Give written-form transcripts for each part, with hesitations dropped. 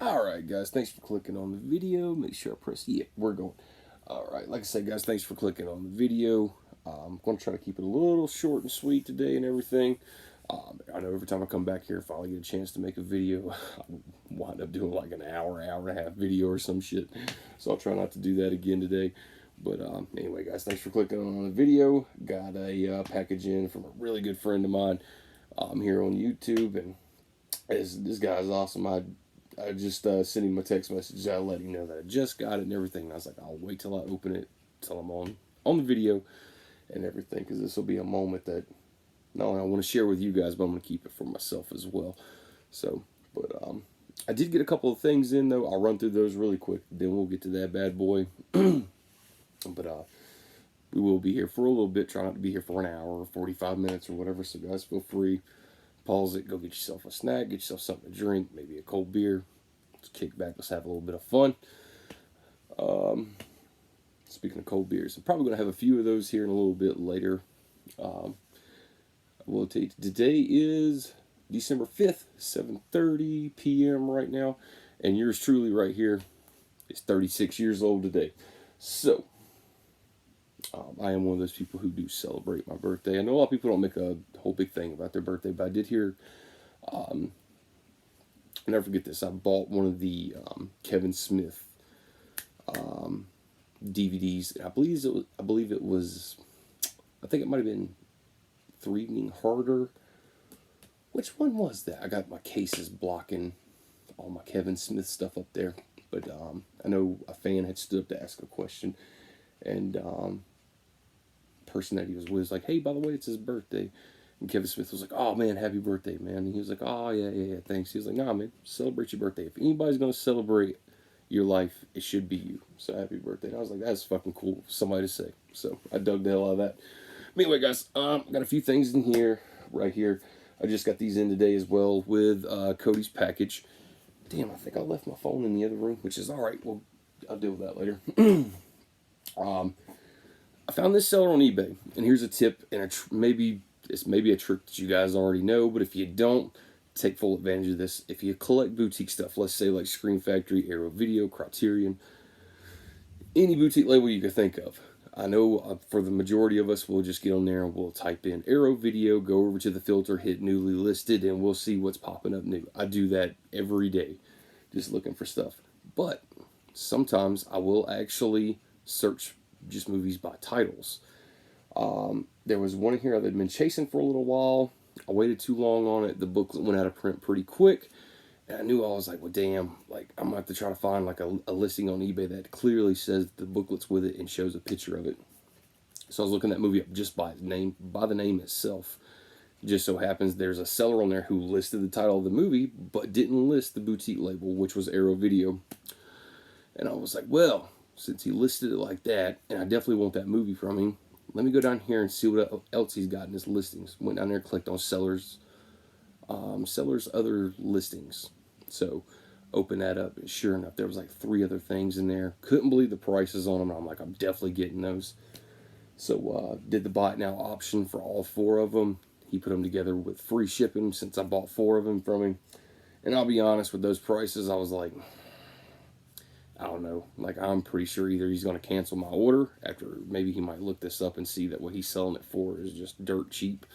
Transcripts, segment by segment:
Alright guys, thanks for clicking on the video. Make sure I press, yeah, we're going. Alright, like I said guys, thanks for clicking on the video. I'm going to try to keep it a little short and sweet today and everything. I know every time I come back here, if I finally get a chance to make a video, I wind up doing like an hour and a half video or some shit. So I'll try not to do that again today. But anyway guys, thanks for clicking on the video. Got a package in from a really good friend of mine here on YouTube. And this guy's awesome. I just sent him a text message. I let him know that I just got it and everything. And I was like, I'll wait till I open it, till I'm on the video and everything, because this will be a moment that not only I want to share with you guys, but I'm going to keep it for myself as well. So, but I did get a couple of things in though. I'll run through those really quick. Then we'll get to that bad boy. But we will be here for a little bit. Try not to be here for an hour or 45 minutes or whatever. So guys, feel free. Pause it, go get yourself a snack, get yourself something to drink, maybe a cold beer. Let's kick back, let's have a little bit of fun. Speaking of cold beers, I'm probably going to have a few of those here in a little bit later. I will tell you, today is December 5th, 7:30 p.m. right now, and yours truly right here is 36 years old today. So, I am one of those people who do celebrate my birthday. I know a lot of people don't make a whole big thing about their birthday, but I did hear, I'll never forget this, I bought one of the Kevin Smith DVDs. I believe it was, I think it might have been Three Evening Harder. Which one was that? I got my cases blocking all my Kevin Smith stuff up there. But I know a fan had stood up to ask a question, and person that he was with was like, hey, by the way, it's his birthday. And Kevin Smith was like, oh man, happy birthday, man. And he was like, oh yeah, thanks. He was like, nah, man, celebrate your birthday. If anybody's going to celebrate your life, it should be you. So happy birthday. And I was like, that's fucking cool, somebody to say. So I dug the hell out of that. But anyway, guys, got a few things in here, right here. I just got these in today as well with Cody's package. Damn, I think I left my phone in the other room, which is alright. Well, I'll deal with that later. I found this seller on eBay, and here's a tip, and maybe a trick that you guys already know, but if you don't, take full advantage of this. If you collect boutique stuff, let's say like Screen Factory, Arrow Video, Criterion, any boutique label you can think of. I know for the majority of us, we'll just get on there and we'll type in Arrow Video, go over to the filter, hit newly listed, and we'll see what's popping up new. I do that every day, just looking for stuff. But sometimes I will actually search just movies by titles. There was one here that I'd been chasing for a little while. I waited too long on it. The booklet went out of print pretty quick. And I knew, I was like, well, damn, like, I'm going to have to try to find like a listing on eBay that clearly says the booklet's with it and shows a picture of it. So I was looking that movie up just by the name itself. It just so happens there's a seller on there who listed the title of the movie, but didn't list the boutique label, which was Arrow Video. And I was like, well, since he listed it like that, and I definitely want that movie from him, let me go down here and see what else he's got in his listings. Went down there, clicked on sellers other listings. So open that up, and sure enough, there was like 3 other things in there. Couldn't believe the prices on them. And I'm like, I'm definitely getting those. So did the buy it now option for all 4 of them. He put them together with free shipping since I bought 4 of them from him. And I'll be honest, with those prices, I was like, I don't know, like, I'm pretty sure either he's going to cancel my order, after maybe he might look this up and see that what he's selling it for is just dirt cheap,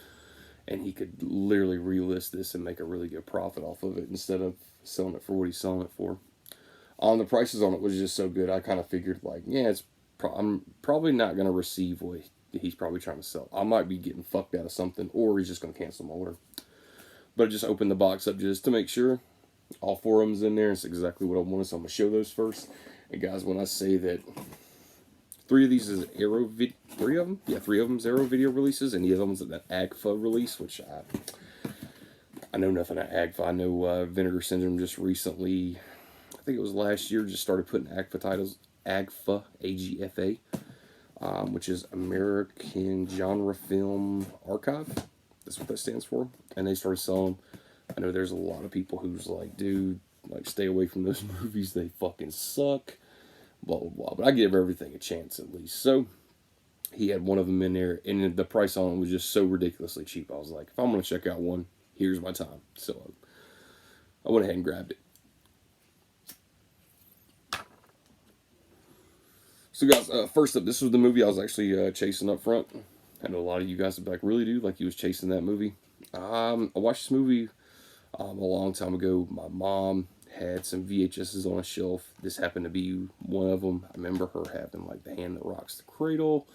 and he could literally relist this and make a really good profit off of it instead of selling it for what he's selling it for. The prices on it was just so good, I kind of figured, like, yeah, I'm probably not going to receive what he's probably trying to sell. I might be getting fucked out of something, or he's just going to cancel my order. But I just opened the box up just to make sure. All 4 of them's in there. It's exactly what I wanted, so I'm going to show those first. And guys, when I say that 3 of these is Arrow Video, 3 of them? Yeah, 3 of them's Arrow Video releases, and the other one's an AGFA release, which I know nothing about AGFA. I know Vinegar Syndrome just recently, I think it was last year, just started putting AGFA titles, AGFA, AGFA, which is American Genre Film Archive. That's what that stands for. And they started selling them. I know there's a lot of people who's like, dude, like, stay away from those movies, they fucking suck, blah, blah, blah. But I give everything a chance at least. So, he had one of them in there, and the price on it was just so ridiculously cheap. I was like, if I'm going to check out one, here's my time. So, I went ahead and grabbed it. So guys, first up, this was the movie I was actually chasing up front. I know a lot of you guys would be like, really, dude? Like you was chasing that movie? I watched this movie a long time ago. My mom had some VHSs on a shelf. This happened to be one of them. I remember her having like The Hand That Rocks the Cradle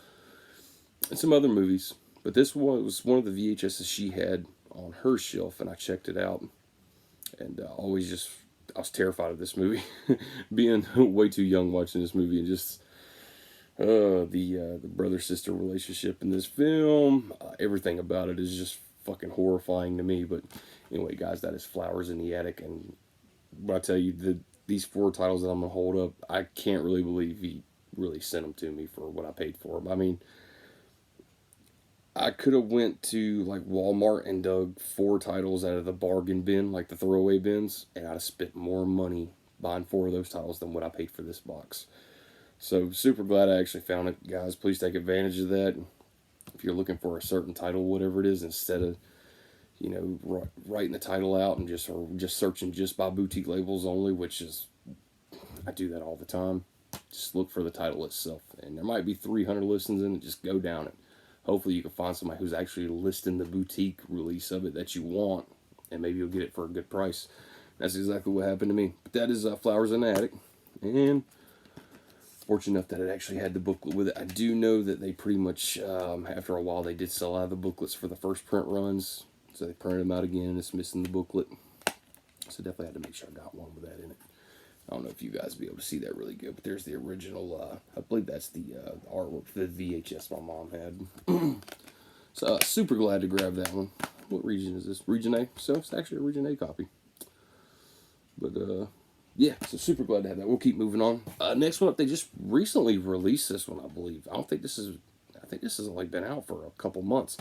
and some other movies. But this one was one of the VHSs she had on her shelf, and I checked it out. And I was terrified of this movie. Being way too young watching this movie, and just the brother-sister relationship in this film, everything about it is just fucking horrifying to me. But anyway, guys, that is Flowers in the Attic. And what I tell you, these 4 titles that I'm going to hold up, I can't really believe he really sent them to me for what I paid for them. I mean, I could have went to like Walmart and dug 4 titles out of the bargain bin, like the throwaway bins, and I'd have spent more money buying 4 of those titles than what I paid for this box. So super glad I actually found it, guys. Please take advantage of that. If you're looking for a certain title, whatever it is, instead of writing the title out and just searching just by boutique labels only, which is, I do that all the time. Just look for the title itself, and there might be 300 listings in it. Just go down it. Hopefully you can find somebody who's actually listing the boutique release of it that you want, and maybe you'll get it for a good price. That's exactly what happened to me. But that is Flowers in the Attic, and fortunate enough that it actually had the booklet with it. I do know that they pretty much, after a while, they did sell out of the booklets for the first print runs, so they printed them out again, and it's missing the booklet. So definitely had to make sure I got one with that in it. I don't know if you guys will be able to see that really good, but there's the original, I believe that's the artwork for the VHS my mom had. So super glad to grab that one. What region is this? Region A? So it's actually a Region A copy. But yeah, so super glad to have that. We'll keep moving on. Next one up, they just recently released this one, I believe. I think this has like been out for a couple months.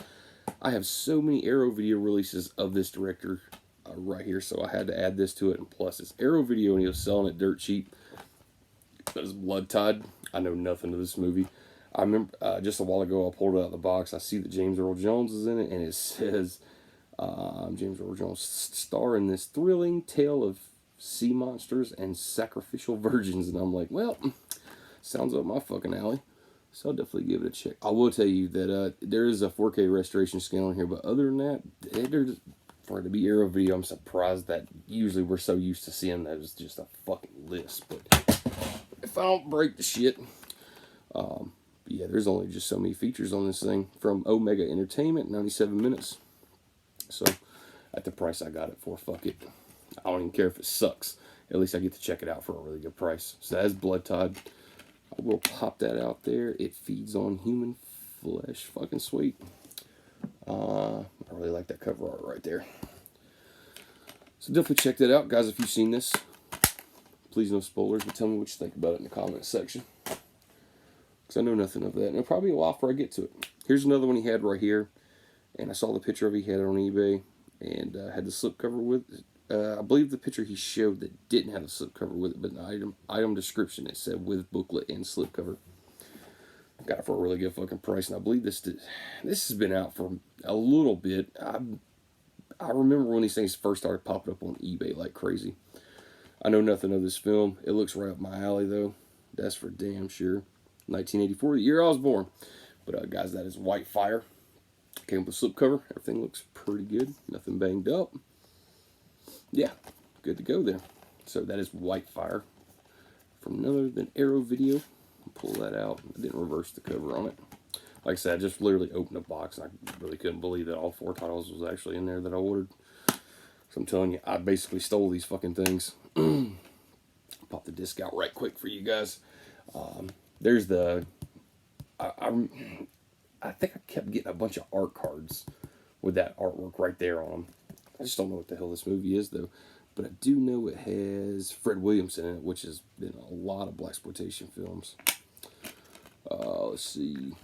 I have so many Arrow video releases of this director right here, so I had to add this to it. And plus, it's Arrow Video, and he was selling it dirt cheap. That is Blood Tide. I know nothing of this movie. I remember just a while ago, I pulled it out of the box. I see that James Earl Jones is in it, and it says James Earl Jones star in this thrilling tale of sea monsters and sacrificial virgins. And I'm like, well, sounds up my fucking alley. So I'll definitely give it a check. I will tell you that there is a 4K restoration scan on here, but other than that, for it to be Arrow Video, I'm surprised that usually we're so used to seeing that as just a fucking list. But if I don't break the shit, yeah, there's only just so many features on this thing from Omega Entertainment, 97 minutes. So at the price I got it for, fuck it. I don't even care if it sucks. At least I get to check it out for a really good price. So that's Blood Tide. I will pop that out there. It feeds on human flesh. Fucking sweet. I really like that cover art right there. So definitely check that out, guys. If you've seen this, please no spoilers, but tell me what you think about it in the comments section, because I know nothing of that, and it'll probably be a while before I get to it. Here's another one he had right here, and I saw the picture of it. He had it on eBay, and had the slipcover with it. I believe the picture he showed that didn't have a slipcover with it, but in the item description it said with booklet and slipcover. Got it for a really good fucking price, and I believe this has been out for a little bit. I remember when these things first started popping up on eBay like crazy. I know nothing of this film. It looks right up my alley, though. That's for damn sure. 1984, the year I was born. But guys, that is White Fire. Came with a slipcover. Everything looks pretty good. Nothing banged up. Yeah, good to go there. So that is White Fire from none other than Arrow Video. Pull that out. I didn't reverse the cover on it. Like I said, I just literally opened a box, and I really couldn't believe that all 4 titles was actually in there that I ordered. So I'm telling you, I basically stole these fucking things. Pop the disc out right quick for you guys. There's the... I think I kept getting a bunch of art cards with that artwork right there on them. I just don't know what the hell this movie is, though. But I do know it has Fred Williamson in it, which has been a lot of blaxploitation films. Let's see.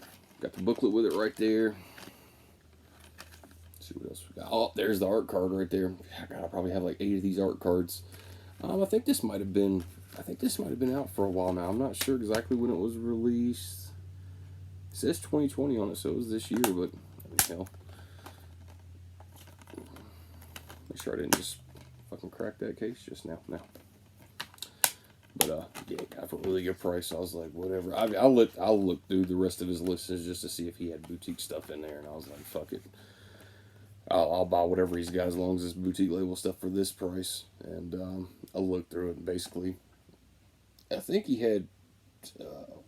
Got the booklet with it right there. Let's see what else we got. Oh, there's the art card right there. God, I probably have like 8 of these art cards. I think this might have been out for a while now. I'm not sure exactly when it was released. It says 2020 on it, so it was this year, but I mean, hell. Make sure I didn't just fucking crack that case just now. No. But yeah, got for a really good price. So I was like, whatever. I'll look through the rest of his listings just to see if he had boutique stuff in there, and I was like, fuck it. I'll buy whatever he's got as long as it's boutique label stuff for this price. And I looked through it, and basically, I think he had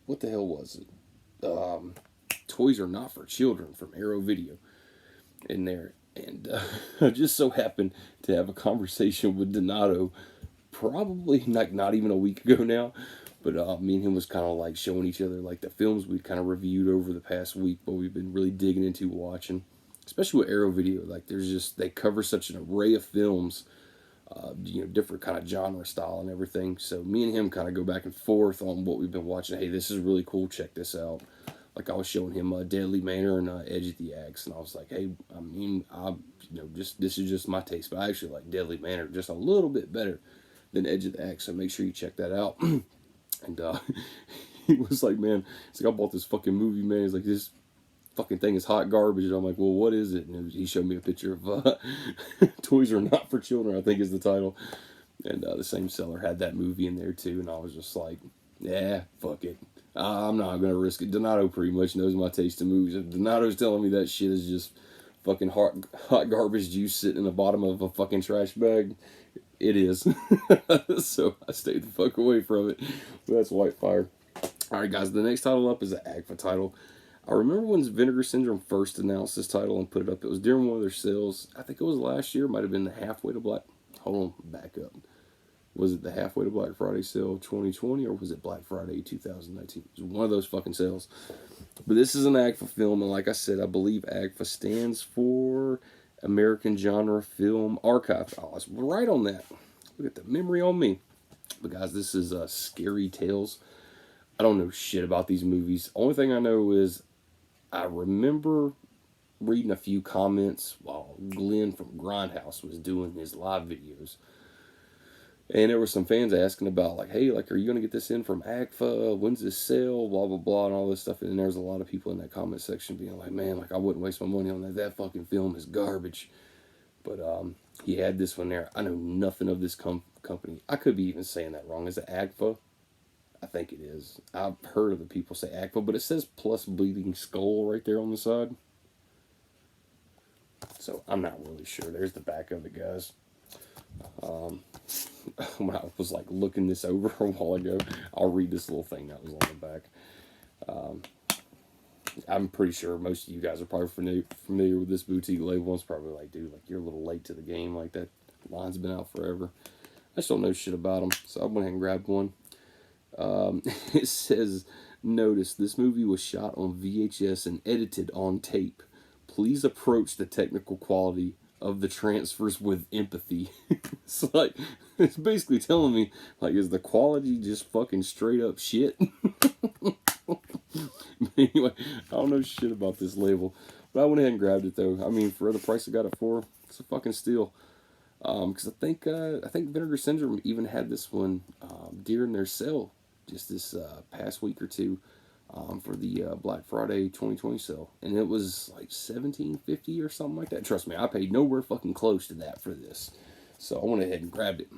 what the hell was it? Toys Are Not for Children from Arrow Video in there. And I just so happened to have a conversation with Donato probably like not even a week ago now. But me and him was kind of like showing each other like the films we kind of reviewed over the past week, what we've been really digging into watching, especially with Arrow Video. Like there's just, they cover such an array of films, different kind of genre style and everything. So me and him kind of go back and forth on what we've been watching. Hey, this is really cool. Check this out. Like I was showing him Deadly Manor and Edge of the Axe, and I was like, hey, I mean, just this is just my taste, but I actually like Deadly Manor just a little bit better than Edge of the Axe. So make sure you check that out. And he was like, man, it's like, I bought this fucking movie, man. He's like, this fucking thing is hot garbage. And I'm like, well, what is it? And he showed me a picture of Toys Are Not for Children, I think is the title. And the same seller had that movie in there too. And I was just like, yeah, fuck it. I'm not going to risk it. Donato pretty much knows my taste in movies. If Donato's telling me that shit is just fucking hot garbage juice sitting in the bottom of a fucking trash bag, it is. So I stayed the fuck away from it. But that's Whitefire. Alright guys, the next title up is an AGFA title. I remember when Vinegar Syndrome first announced this title and put it up. It was during one of their sales. I think it was last year. It might have been the halfway to Black... Hold on, back up. Was it the halfway to Black Friday sale 2020 or was it Black Friday 2019? It was one of those fucking sales. But this is an AGFA film, and like I said, I believe AGFA stands for American Genre Film Archive. Oh, I was right on that. Look at the memory on me. But guys, this is Scary Tales. I don't know shit about these movies. Only thing I know is I remember reading a few comments while Glenn from Grindhouse was doing his live videos. And there were some fans asking about, like, hey, like, are you going to get this in from AGFA? When's this sale? Blah, blah, blah, and all this stuff. And there's a lot of people in that comment section being like, man, like, I wouldn't waste my money on that. That fucking film is garbage. But he had this one there. I know nothing of this company. I could be even saying that wrong. Is it AGFA? I think it is. I've heard of the people say AGFA, but it says plus Bleeding Skull right there on the side. So I'm not really sure. There's the back of it, guys. When I was like looking this over a while ago, I'll read this little thing that was on the back. I'm pretty sure most of you guys are probably familiar with this boutique label. It's probably like, dude, like, you're a little late to the game. Like, that line's been out forever. I just don't know shit about them, so I went ahead and grabbed one. It says, notice this movie was shot on VHS and edited on tape. Please approach the technical quality of the transfers with empathy. It's like, it's basically telling me, like, is the quality just fucking straight up shit? Anyway, I don't know shit about this label, but I went ahead and grabbed it though. I mean, for the price I got it for, it's a fucking steal. Because I think Vinegar Syndrome even had this one during their sale just this past week or two for the Black Friday 2020 sale, and it was like $17.50 or something like that. Trust me, I paid nowhere fucking close to that for this, so I went ahead and grabbed it.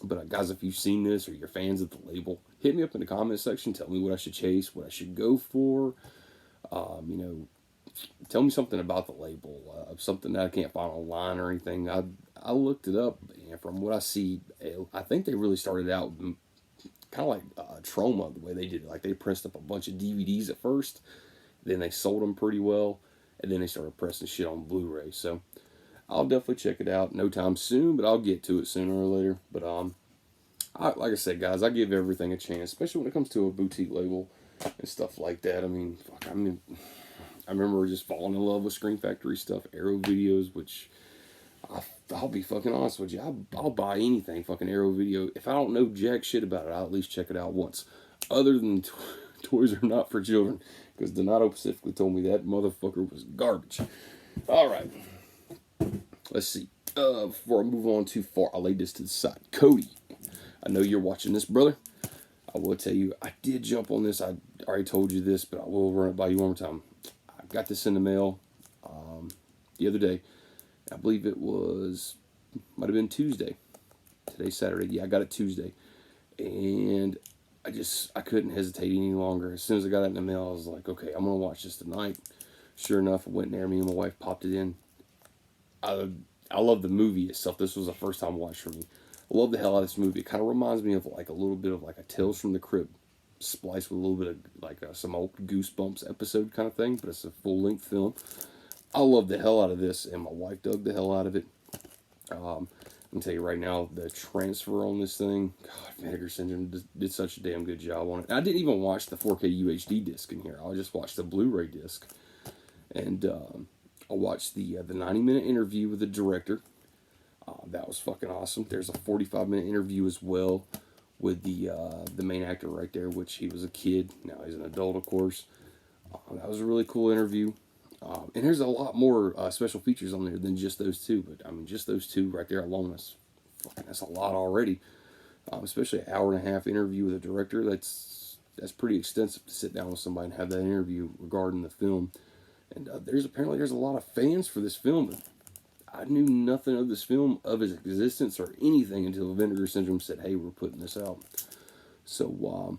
But guys, if you've seen this or you're fans of the label, hit me up in the comment section. Tell me what I should chase, what I should go for. Tell me something about the label, something that I can't find online or anything. I looked it up, and from what I see, I think they really started out kind of like Trauma, the way they did it. Like, they pressed up a bunch of DVDs at first, then they sold them pretty well, and then they started pressing shit on Blu-ray. So I'll definitely check it out. No time soon, but I'll get to it sooner or later. But like I said, guys, I give everything a chance, especially when it comes to a boutique label and stuff like that. I mean, fuck, I remember just falling in love with Screen Factory stuff, Arrow Videos, which I'll be fucking honest with you. I'll buy anything fucking Arrow Video. If I don't know jack shit about it, I'll at least check it out once. Other than Toys Are Not for Children, because Donato specifically told me that motherfucker was garbage. All right. Let's see. Before I move on too far, I laid this to the side. Cody, I know you're watching this, brother. I will tell you, I did jump on this. I already told you this, but I will run it by you one more time. I got this in the mail the other day. I believe it might have been Tuesday. Today's Saturday. Yeah, I got it Tuesday. And I couldn't hesitate any longer. As soon as I got that in the mail, I was like, okay, I'm gonna watch this tonight. Sure enough, I went in there. Me and my wife popped it in. I I love the movie itself. This was the first time watch for me. I love the hell out of this movie. It kind of reminds me of like a little bit of like a Tales from the Crypt spliced with a little bit of like some old Goosebumps episode kind of thing, but it's a full length film. I love the hell out of this, and my wife dug the hell out of it. I'm tell you right now, the transfer on this thing, God, Vinegar Syndrome did such a damn good job on it. I didn't even watch the 4K UHD disc in here. I just watched the Blu-ray disc, and I watched the 90-minute interview with the director. That was fucking awesome. There's a 45-minute interview as well with the main actor right there, which he was a kid. Now he's an adult, of course. That was a really cool interview. And there's a lot more special features on there than just those two. But I mean, just those two right there alone, that's a lot already. Especially an hour and a half interview with a director. That's pretty extensive to sit down with somebody and have that interview regarding the film. And there's a lot of fans for this film. But I knew nothing of this film, of its existence or anything until Vinegar Syndrome said, "Hey, we're putting this out." So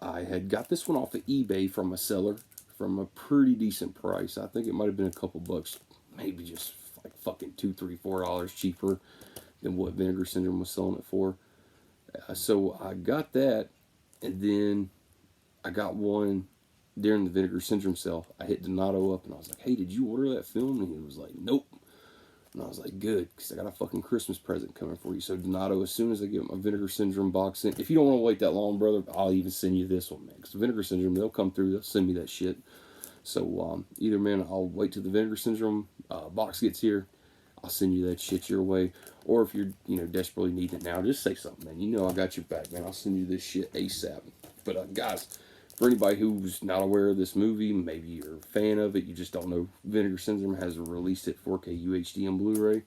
I had got this one off of eBay from a seller from a pretty decent price. I think it might have been a couple bucks, maybe just like fucking $2, $3, $4 cheaper than what Vinegar Syndrome was selling it for. So I got that, and then I got one during the Vinegar Syndrome sale. I hit Donato up and I was like, "Hey, did you order that film?" And he was like, "Nope." And I was like, "Good, because I got a fucking Christmas present coming for you." So Donato, as soon as I get my Vinegar Syndrome box in, if you don't want to wait that long, brother, I'll even send you this one, man. Because Vinegar Syndrome, they'll come through, they'll send me that shit. So either, man, I'll wait till the Vinegar Syndrome box gets here. I'll send you that shit your way. Or if you're, desperately needing it now, just say something, man. You know I got your back, man. I'll send you this shit ASAP. But guys, for anybody who's not aware of this movie, maybe you're a fan of it, you just don't know, Vinegar Syndrome has released it 4K UHD and Blu-ray.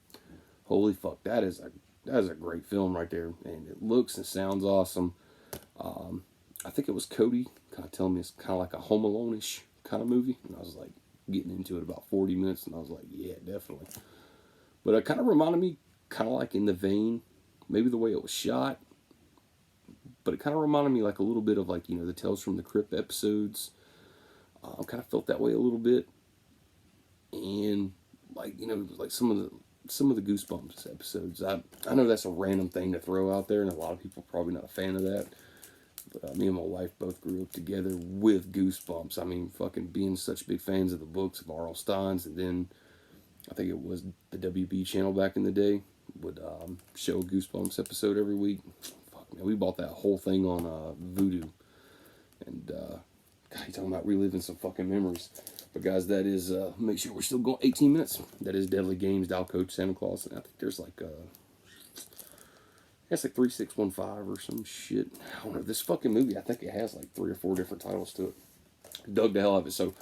Holy fuck, that is a great film right there, and it looks and sounds awesome. I think it was Cody kind of telling me it's kind of like a Home Alone-ish kind of movie, and I was like getting into it about 40 minutes, and I was like, yeah, definitely. But it kind of reminded me, kind of like in the vein, maybe the way it was shot, but it kind of reminded me like a little bit of like, the Tales from the Crypt episodes. I kind of felt that way a little bit, and like like some of the Goosebumps episodes. I know that's a random thing to throw out there, and a lot of people are probably not a fan of that. But me and my wife both grew up together with Goosebumps. I mean, fucking being such big fans of the books of R.L. Stein's, and then I think it was the WB channel back in the day would show a Goosebumps episode every week. Fuck, man, we bought that whole thing on Voodoo. And, God, you're talking about reliving some fucking memories. But, guys, that is, make sure we're still going 18 minutes. That is Deadly Games, Dial Coach Santa Claus. And I think there's like, it's like 3615 or some shit. I don't know. This fucking movie, I think it has like 3 or 4 different titles to it. Dug the hell out of it. So,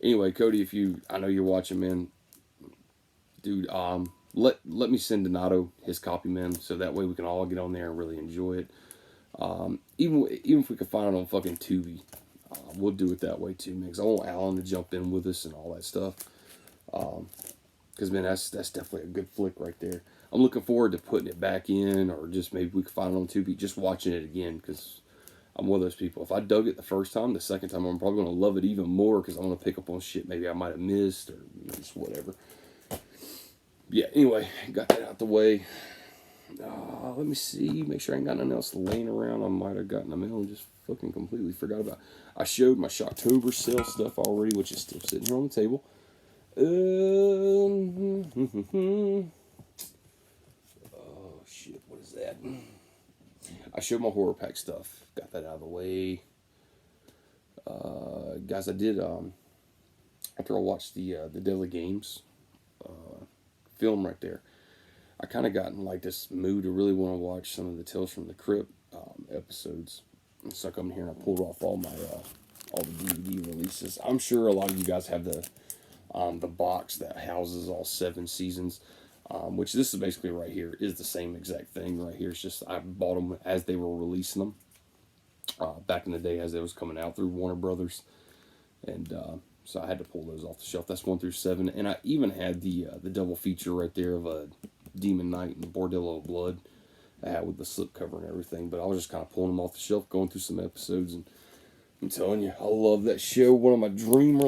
anyway, Cody, I know you're watching, man. Dude, let me send Donato his copy, man, so that way we can all get on there and really enjoy it. Even if we could find it on fucking Tubi, we'll do it that way too, man. Because I want Alan to jump in with us and all that stuff. Because man, that's definitely a good flick right there. I'm looking forward to putting it back in, or just maybe we could find it on Tubi, just watching it again. Because I'm one of those people. If I dug it the first time, the second time I'm probably gonna love it even more because I'm gonna pick up on shit maybe I might have missed or just whatever. Yeah, anyway, got that out the way. Let me see, make sure I ain't got nothing else laying around I might have gotten in the mail and just fucking completely forgot about. I showed my Shocktober sale stuff already, which is still sitting here on the table. Oh, shit, what is that? I showed my horror pack stuff. Got that out of the way. Guys, I did, after I watched the Deadly Games film right there, I kind of got in like this mood to really want to watch some of the Tales from the Crypt episodes. So I come here and I pulled off all the DVD releases. I'm sure a lot of you guys have the box that houses all 7 seasons, which this is basically right here is the same exact thing right here. It's just I bought them as they were releasing them back in the day as they was coming out through Warner Brothers, and so I had to pull those off the shelf. That's 1 through 7, and I even had the double feature right there of a Demon Knight and the Bordello of Blood I had with the slipcover and everything. But I was just kind of pulling them off the shelf, going through some episodes, and I'm telling you, I love that show. One of my dream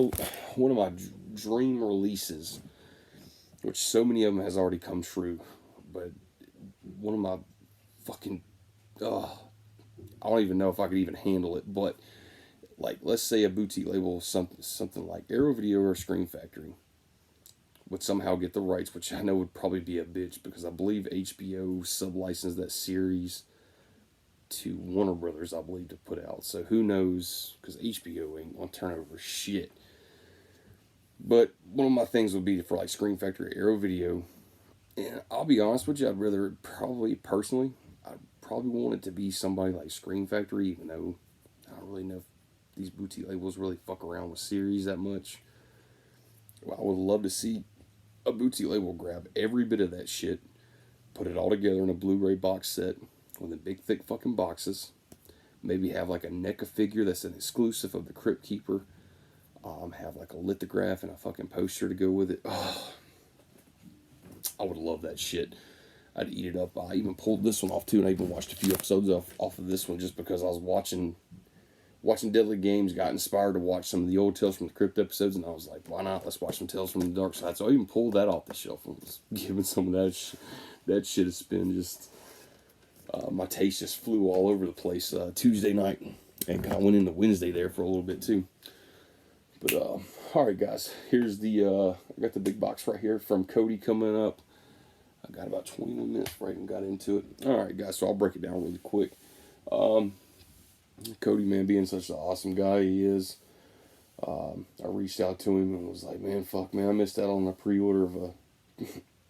releases, which so many of them has already come true, but one of my fucking, I don't even know if I could even handle it. But like, let's say a boutique label, something like Arrow Video or Screen Factory, would somehow get the rights, which I know would probably be a bitch because I believe HBO sublicensed that series to Warner Brothers, I believe, to put out. So who knows? Because HBO ain't gonna turn over shit. But one of my things would be for like Screen Factory, Arrow Video, and I'll be honest with you, I'd rather probably personally, I'd probably want it to be somebody like Screen Factory, even though I don't really know if these boutique labels really fuck around with series that much. Well, I would love to see a boutique label grab every bit of that shit, put it all together in a Blu-ray box set with the big thick fucking boxes. Maybe have like a NECA figure that's an exclusive of the Crypt Keeper. Have like a lithograph and a fucking poster to go with it. Oh, I would love that shit. I'd eat it up. I even pulled this one off too, and I even watched a few episodes off of this one just because I was watching Deadly Games, got inspired to watch some of the old Tales from the Crypt episodes, and I was like, why not? Let's watch some Tales from the Dark Side. So I even pulled that off the shelf and was giving some of that shit a spin. Just my taste just flew all over the place Tuesday night, and kind of went into Wednesday there for a little bit too. But all right, guys, here's the I got the big box right here from Cody coming up. I got about 21 minutes before I even got into it. All right, guys, so I'll break it down really quick. Cody, man, being such an awesome guy he is, I reached out to him and was like, man, fuck, man, I missed out on a pre-order of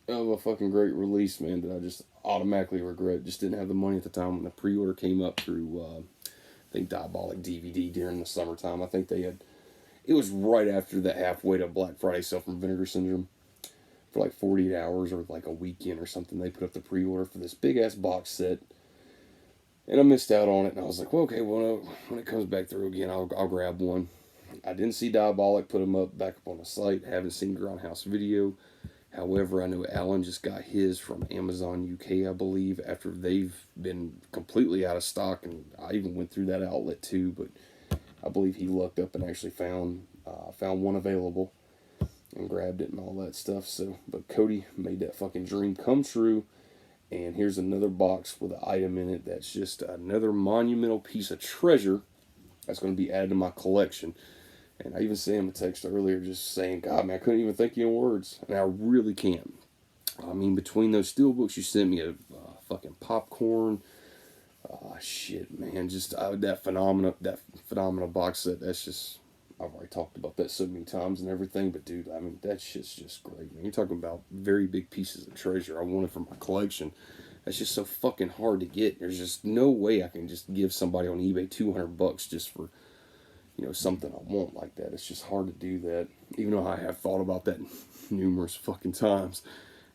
a fucking great release, man, that I just automatically regret. Just didn't have the money at the time when the pre-order came up through, I think, Diabolic DVD during the summertime. I think it was right after the halfway to Black Friday sale from Vinegar Syndrome. For like 48 hours or like a weekend or something, they put up the pre-order for this big-ass box set. And I missed out on it, and I was like, well, okay, well, when it comes back through again, I'll grab one. I didn't see Diabolic put them back up on the site. Haven't seen Grindhouse Video. However, I know Alan just got his from Amazon UK, I believe, after they've been completely out of stock, and I even went through that outlet too, but I believe he looked up and actually found one available and grabbed it and all that stuff. So, but Cody made that fucking dream come true. And here's another box with an item in it that's just another monumental piece of treasure that's going to be added to my collection. And I even sent him a text earlier just saying, God, man, I couldn't even thank you in words. And I really can't. I mean, between those steelbooks, you sent me a fucking popcorn. Shit, man, just that phenomenal box set. That's just, I've already talked about that so many times and everything, but dude, I mean, that shit's just great, man. You're talking about very big pieces of treasure I wanted for my collection. That's just so fucking hard to get. There's just no way I can just give somebody on eBay $200 just for, something I want like that. It's just hard to do that, even though I have thought about that numerous fucking times.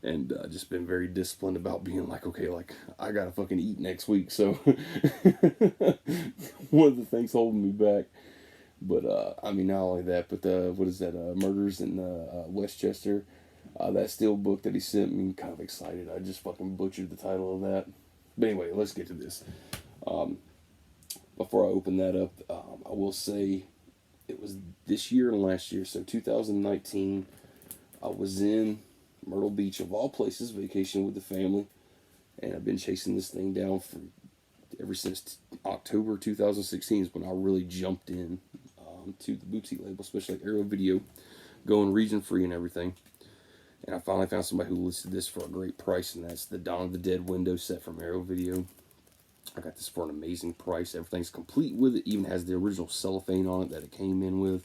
And just been very disciplined about being like, okay, like, I gotta fucking eat next week, so one of the things holding me back. But, I mean, not only that, but what is that, Murders in Westchester, that steel book that he sent me, I'm kind of excited. I just fucking butchered the title of that. But anyway, let's get to this. Before I open that up, I will say it was this year and last year, so 2019, I was in Myrtle Beach, of all places, vacation with the family, and I've been chasing this thing down ever since October 2016 is when I really jumped in to the boutique label, especially like Arrow Video, going region free and everything. And I finally found somebody who listed this for a great price, and that's the Dawn of the Dead window set from Arrow Video. I got this for an amazing price. Everything's complete with it, even has the original cellophane on it that it came in with.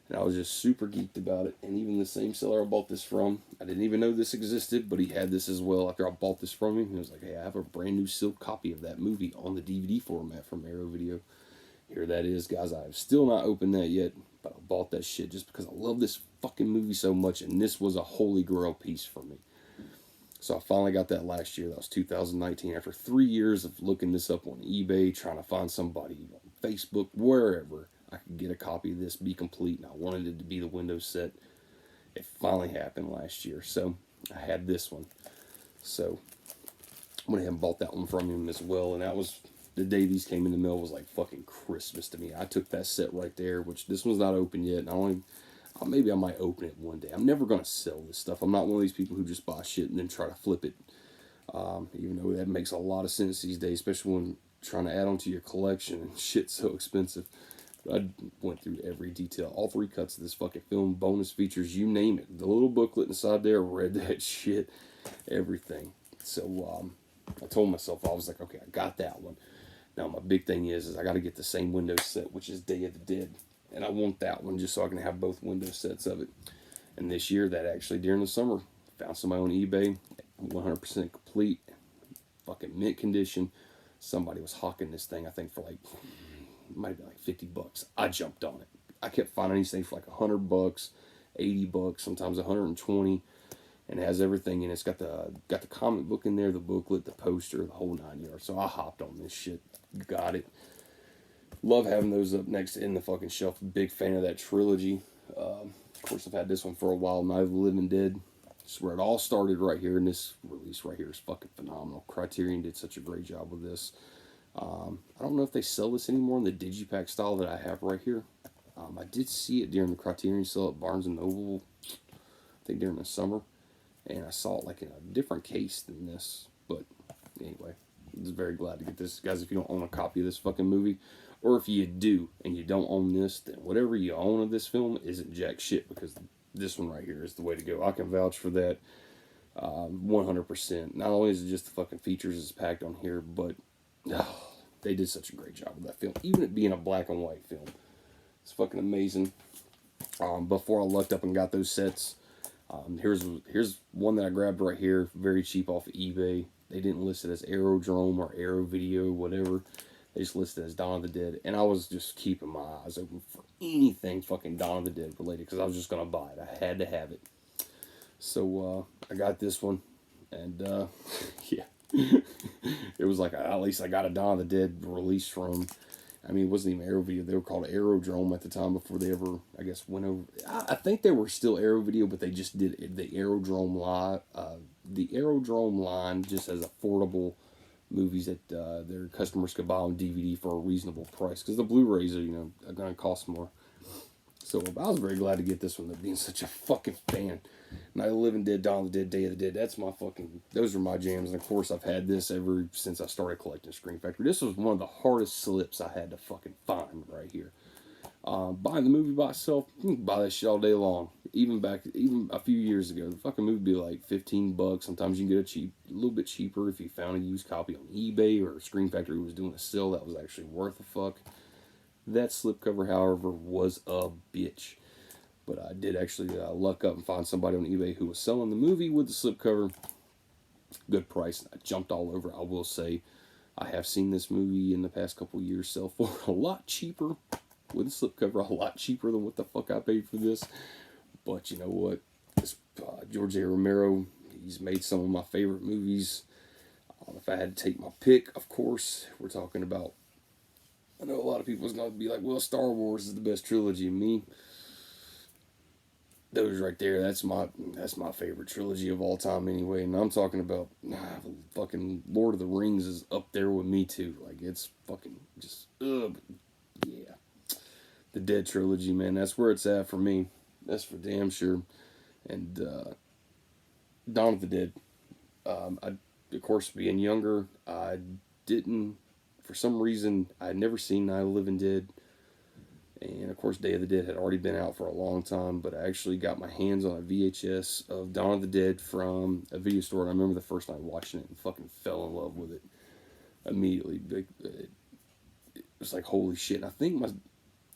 And I was just super geeked about it. And even the same seller I bought this from, I didn't even know this existed, but he had this as well after I bought this from him. He was like, hey, I have a brand new sealed copy of that movie on the DVD format from Arrow Video. Here that is, guys. I have still not opened that yet, but I bought that shit just because I love this fucking movie so much, and this was a holy grail piece for me. So I finally got that last year. That was 2019. After 3 years of looking this up on eBay, trying to find somebody on Facebook, wherever I could get a copy of this, be complete, and I wanted it to be the Windows set. It finally happened last year, so I had this one. So went ahead and bought that one from him as well, and that was the day these came in the mail was like fucking Christmas to me. I took that set right there, which this one's not open yet, and maybe I might open it one day. I'm never gonna sell this stuff. I'm not one of these people who just buy shit and then try to flip it. Even though that makes a lot of sense these days, especially when trying to add on to your collection and shit's so expensive. But I went through every detail, all 3 cuts of this fucking film, bonus features, you name it. The little booklet inside there, read that shit, everything. So I told myself, I was like, okay, I got that one. Now my big thing is I got to get the same Windows set, which is Day of the Dead, and I want that one just so I can have both Windows sets of it. And this year, that actually during the summer, found somebody on eBay, 100% complete, fucking mint condition. Somebody was hawking this thing, I think, for like, might be like $50. I jumped on it. I kept finding these things for like $100, $80, sometimes 120, and it has everything in it. It's got the comic book in there, the booklet, the poster, the whole 9 yards. So I hopped on this shit, got it. Love having those up next in the fucking shelf. Big fan of that trilogy. Of course, I've had this one for a while, Night of the Living Dead. This is where it all started right here, and this release right here is fucking phenomenal. Criterion did such a great job with this. I don't know if they sell this anymore in the digipack style that I have right here. I did see it during the Criterion sale at Barnes & Noble, I think during the summer, and I saw it like in a different case than this. But anyway, I'm just very glad to get this. Guys, if you don't own a copy of this fucking movie, or if you do and you don't own this, then whatever you own of this film isn't jack shit, because this one right here is the way to go. I can vouch for that 100%. Not only is it just the fucking features that's packed on here, but they did such a great job with that film. Even it being a black and white film, it's fucking amazing. Before I lucked up and got those sets, here's one that I grabbed right here, very cheap off of eBay. They didn't list it as Aerodrome or Aero Video, whatever. They just listed it as Dawn of the Dead, and I was just keeping my eyes open for anything fucking Dawn of the Dead related, because I was just gonna buy it. I had to have it. So I got this one, and yeah, it was like at least I got a Dawn of the Dead release from. I mean, it wasn't even Aero Video. They were called Aerodrome at the time before they ever, I guess, went over. I think they were still Aero Video, but they just did the Aerodrome line. The Aerodrome line just as affordable movies that their customers could buy on DVD for a reasonable price, because the Blu-rays are going to cost more. So I was very glad to get this one, being such a fucking fan. Night of the Living Dead, Dawn of the Dead, Day of the Dead, those are my jams. And of course I've had this ever since I started collecting Scream Factory. This was one of the hardest slips I had to fucking find right here. Buying the movie by itself, you can buy that shit all day long. Even a few years ago, the fucking movie would be like $15. Sometimes you can get a little bit cheaper if you found a used copy on eBay, or Scream Factory was doing a sale that was actually worth a fuck. That slipcover, however, was a bitch. But I did actually luck up and find somebody on eBay who was selling the movie with the slipcover. Good price. I jumped all over. I will say, I have seen this movie in the past couple of years sell for a lot cheaper with a slipcover, a lot cheaper than what the fuck I paid for this. But you know what? This George A. Romero, he's made some of my favorite movies. If I had to take my pick, of course, we're talking about. I know a lot of people is going to be like, well, Star Wars is the best trilogy. Me, those right there, that's my favorite trilogy of all time anyway. And I'm talking about fucking Lord of the Rings is up there with me too. Like, it's fucking just yeah. The Dead trilogy, man, that's where it's at for me. That's for damn sure. And Dawn of the Dead. Of course, being younger, I didn't, for some reason, I had never seen Night of the Living Dead. And of course, Day of the Dead had already been out for a long time, but I actually got my hands on a VHS of Dawn of the Dead from a video store. And I remember the first night watching it and fucking fell in love with it immediately. It was like, holy shit. And I think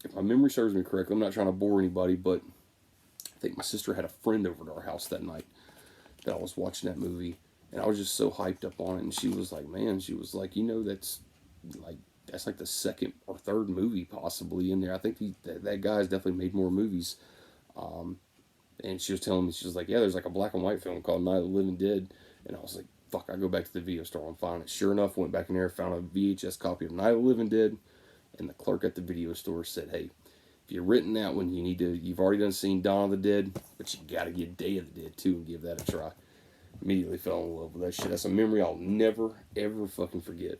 if my memory serves me correctly, I'm not trying to bore anybody, but I think my sister had a friend over to our house that night that I was watching that movie. And I was just so hyped up on it. And she was like, that's like the second or third movie possibly in there. I think that guy's definitely made more movies. And she was telling me, she was like, yeah, there's like a black and white film called Night of the Living Dead. And I was like, fuck, I go back to the video store and find it. Sure enough, went back in there, found a VHS copy of Night of the Living Dead. And the clerk at the video store said, hey, if you're renting that one, you've already done seen Dawn of the Dead, but you gotta get Day of the Dead too and give that a try. Immediately fell in love with that shit. That's a memory I'll never, ever fucking forget.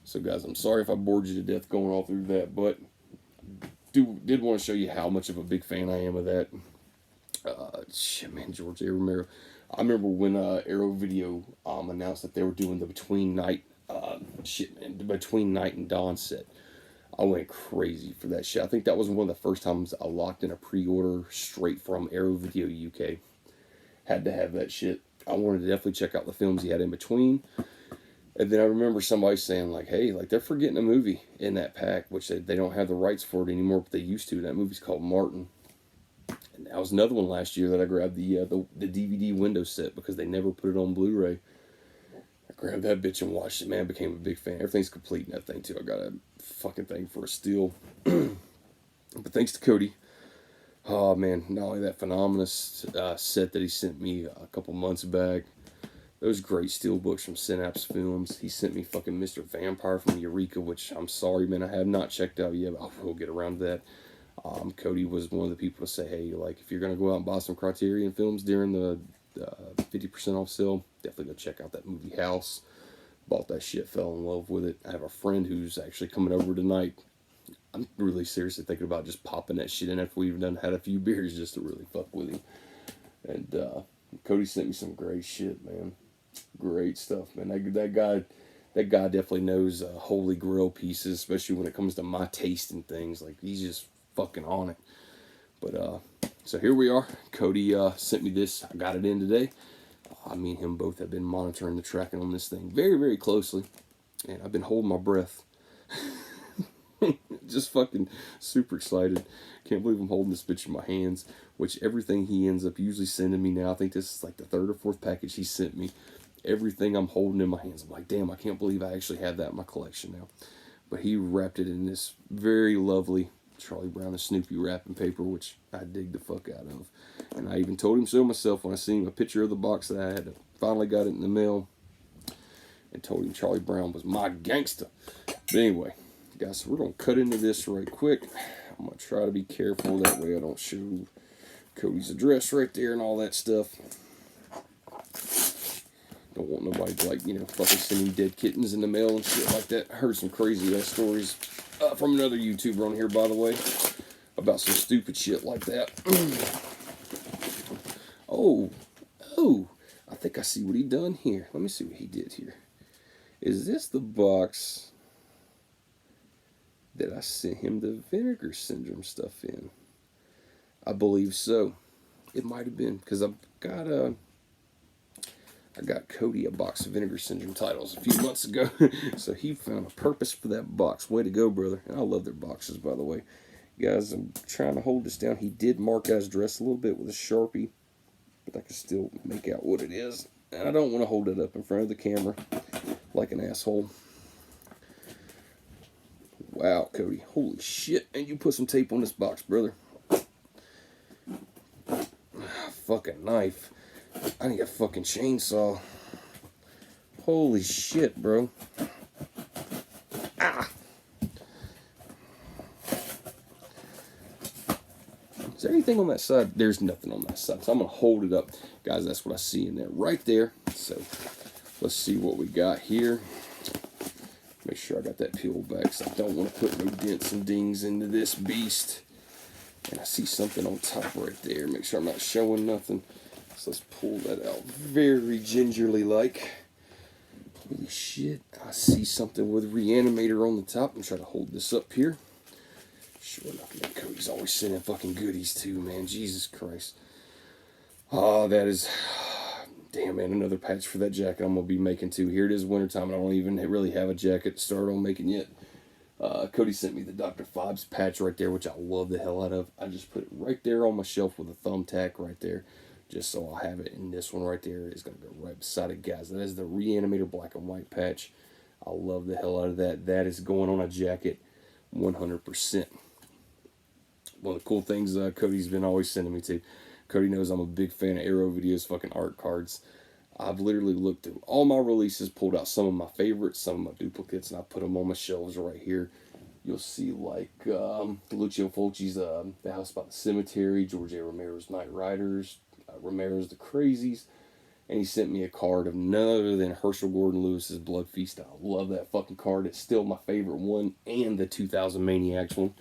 So, guys, I'm sorry if I bored you to death going all through that, but did want to show you how much of a big fan I am of that. Shit, man, George A. Romero. I remember when Arrow Video announced that they were doing the Between Night, the Between Night and Dawn set. I went crazy for that shit. I think that was one of the first times I locked in a pre-order straight from Arrow Video UK. Had to have that shit. I wanted to definitely check out the films he had in between. And then I remember somebody saying, like, hey, like, they're forgetting a movie in that pack, which they don't have the rights for it anymore, but they used to. That movie's called Martin. And that was another one last year that I grabbed the DVD window set because they never put it on Blu-ray. I grabbed that bitch and watched it, man. I became a big fan. Everything's complete in that thing, too. I got a fucking thing for a steal. But thanks to Cody. Oh, man, not only that phenomenous set that he sent me a couple months back, those great steel books from Synapse Films. He sent me fucking Mr. Vampire from Eureka, which I'm sorry, man, I have not checked out yet, but I will get around to that. Cody was one of the people to say, hey, like, if you're going to go out and buy some Criterion films during the 50% off sale, definitely go check out that movie House. Bought that shit, fell in love with it. I have a friend who's actually coming over tonight. I'm really seriously thinking about just popping that shit in after we've had a few beers just to really fuck with him. And Cody sent me some great shit, man. Great stuff, man. That guy definitely knows holy grail pieces, especially when it comes to my taste and things. Like, he's just fucking on it. But so here we are. Cody sent me this. I got it in today. Me and him both have been monitoring the tracking on this thing very, very closely, and I've been holding my breath. Just fucking super excited. Can't believe I'm holding this bitch in my hands. Which everything he ends up usually sending me now, I think this is like the 3rd or 4th package he sent me. Everything I'm holding in my hands, I'm like, damn, I can't believe I actually have that in my collection now. But he wrapped it in this very lovely Charlie Brown and Snoopy wrapping paper, which I dig the fuck out of. And I even told him so myself when I seen him a picture of the box that I had. Finally got it in the mail. And told him Charlie Brown was my gangster. But anyway, guys, so we're going to cut into this right quick. I'm going to try to be careful. That way I don't show Cody's address right there and all that stuff. Don't want nobody to, like, fucking sending dead kittens in the mail and shit like that. I heard some crazy ass stories from another YouTuber on here, by the way, about some stupid shit like that. Oh, I think I see what he done here. Let me see what he did here. Is this the box that I sent him the Vinegar Syndrome stuff in? I believe so. It might have been, because I got Cody a box of Vinegar Syndrome titles a few months ago. So he found a purpose for that box. Way to go, brother. And I love their boxes, by the way. Guys, I'm trying to hold this down. He did mark out his dress a little bit with a Sharpie, but I can still make out what it is. And I don't want to hold it up in front of the camera like an asshole. Wow, Cody. Holy shit. And you put some tape on this box, brother. Fucking knife. I need a fucking chainsaw. Holy shit, bro. Ah! Is there anything on that side? There's nothing on that side. So I'm going to hold it up. Guys, that's what I see in there right there. So let's see what we got here. Make sure I got that peeled back, so I don't want to put no dents and dings into this beast. And I see something on top right there. Make sure I'm not showing nothing. So let's pull that out very gingerly like. Holy shit. I see something with Reanimator on the top. I'm trying to hold this up here. Sure enough, man, Cody's always sending fucking goodies too, man. Jesus Christ. Oh, that is... Damn, man, another patch for that jacket I'm going to be making too. Here it is wintertime, and I don't even really have a jacket to start on making yet. Cody sent me the Dr. Fobbs patch right there, which I love the hell out of. I just put it right there on my shelf with a thumbtack right there, just so I'll have it. And this one right there is going to go right beside it, guys. That is the Reanimator black and white patch. I love the hell out of that. That is going on a jacket 100%. One of the cool things Cody's been always sending me to. Cody knows I'm a big fan of Arrow Video's fucking art cards. I've literally looked through all my releases, pulled out some of my favorites, some of my duplicates, and I put them on my shelves right here. You'll see, like, Lucio Fulci's The House by the Cemetery, George A. Romero's Knight Riders, Romero's The Crazies, and he sent me a card of none other than Herschel Gordon Lewis's Blood Feast. I love that fucking card. It's still my favorite one, and the 2000 Maniacs one.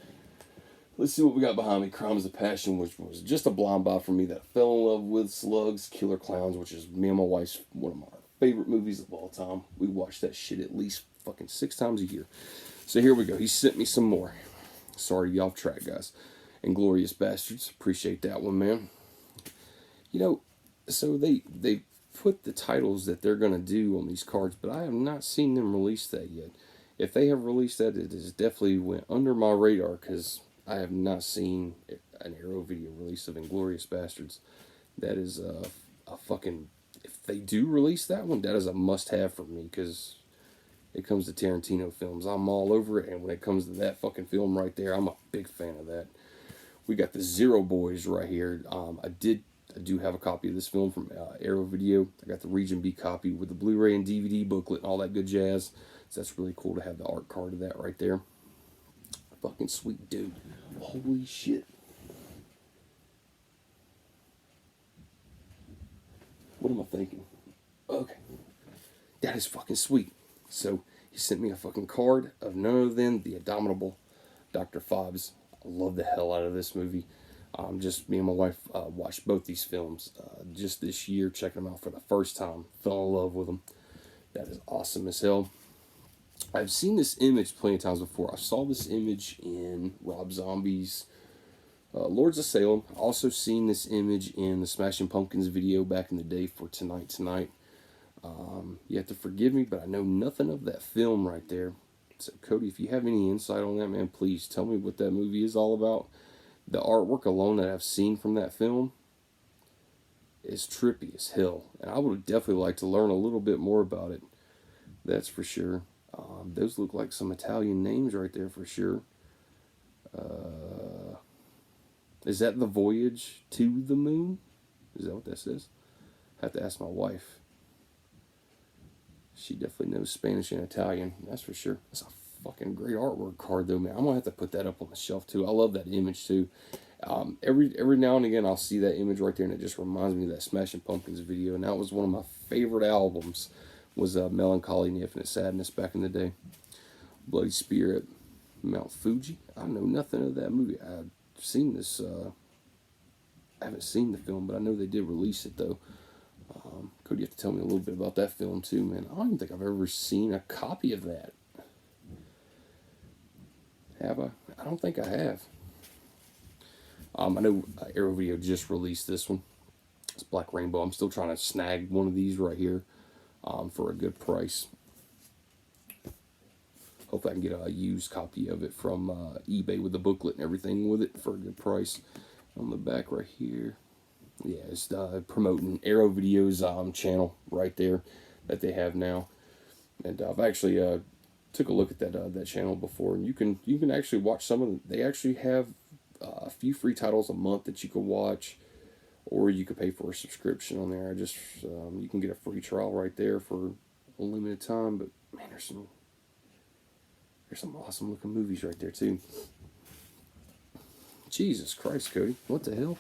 Let's see what we got behind me. Crimes of Passion, which was just a blind buy for me that I fell in love with. Slugs, Killer Clowns, which is me and my wife's one of my favorite movies of all time. We watch that shit at least fucking 6 times a year. So here we go. He sent me some more. Sorry to be off track, guys. Inglorious Bastards. Appreciate that one, man. You know, so they put the titles that they're going to do on these cards, but I have not seen them release that yet. If they have released that, it has definitely went under my radar, because I have not seen an Arrow video release of Inglorious Bastards. That is a fucking... If they do release that one, that is a must-have for me, because it comes to Tarantino films, I'm all over it, and when it comes to that fucking film right there, I'm a big fan of that. We got the Zero Boys right here. I do have a copy of this film from Arrow Video. I got the Region B copy with the Blu-ray and DVD booklet and all that good jazz. So that's really cool to have the art card of that right there. Fucking sweet dude. Holy shit. What am I thinking? Okay. That is fucking sweet. So he sent me a fucking card of none other than the Indomitable Dr. Fobbs. I love the hell out of this movie. Just me and my wife watched both these films just this year, checking them out for the first time. Fell in love with them. That is awesome as hell. I've seen this image plenty of times before. I saw this image in Rob Zombie's Lords of Salem. Also seen this image in the Smashing Pumpkins video back in the day for Tonight Tonight. You have to forgive me, but I know nothing of that film right there. So Cody, if you have any insight on that, man, please tell me what that movie is all about. The artwork alone that I've seen from that film is trippy as hell. And I would definitely like to learn a little bit more about it. That's for sure. Those look like some Italian names right there for sure. Is that The Voyage to the Moon? Is that what that says? I have to ask my wife. She definitely knows Spanish and Italian. That's for sure. That's a fucking great artwork card though, man. I'm gonna have to put that up on the shelf too. I love that image too. Every now and again I'll see that image right there and it just reminds me of that Smashing Pumpkins video, and that was one of my favorite albums, was Melancholy and Infinite Sadness back in the day. Bloody Spirit, Mount Fuji. I know nothing of that movie. I've seen this I haven't seen the film, but I know they did release it though. Cody, you have to tell me a little bit about that film too, man. I don't even think I've ever seen a copy of that. Have I? I don't think I have. I know Arrow Video just released this one. It's Black Rainbow. I'm still trying to snag one of these right here for a good price. Hopefully I can get a used copy of it from eBay with the booklet and everything with it for a good price. On the back right here. Yeah, it's promoting Arrow Video's channel right there that they have now. And I've actually took a look at that channel before, and you can actually watch some of them. They actually have a few free titles a month that you can watch, or you could pay for a subscription on there. You can get a free trial right there for a limited time. But man, there's some awesome looking movies right there too. Jesus Christ, Cody, what the hell?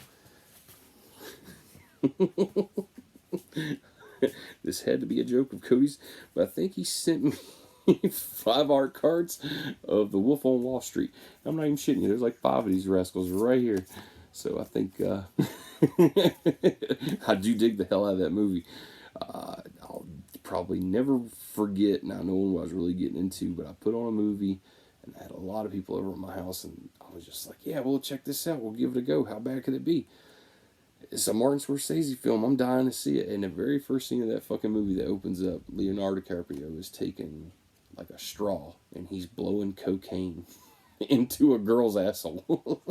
This had to be a joke of Cody's, but I think he sent me 5 art cards of The Wolf on Wall Street. I'm not even shitting you. There's like 5 of these rascals right here. So I think I do dig the hell out of that movie. I'll probably never forget, and I know what I was really getting into, but I put on a movie and I had a lot of people over at my house, and I was just like, yeah, well, check this out. We'll give it a go. How bad could it be? It's a Martin Scorsese film. I'm dying to see it. And the very first scene of that fucking movie that opens up, Leonardo DiCaprio is taking like a straw and he's blowing cocaine into a girl's asshole.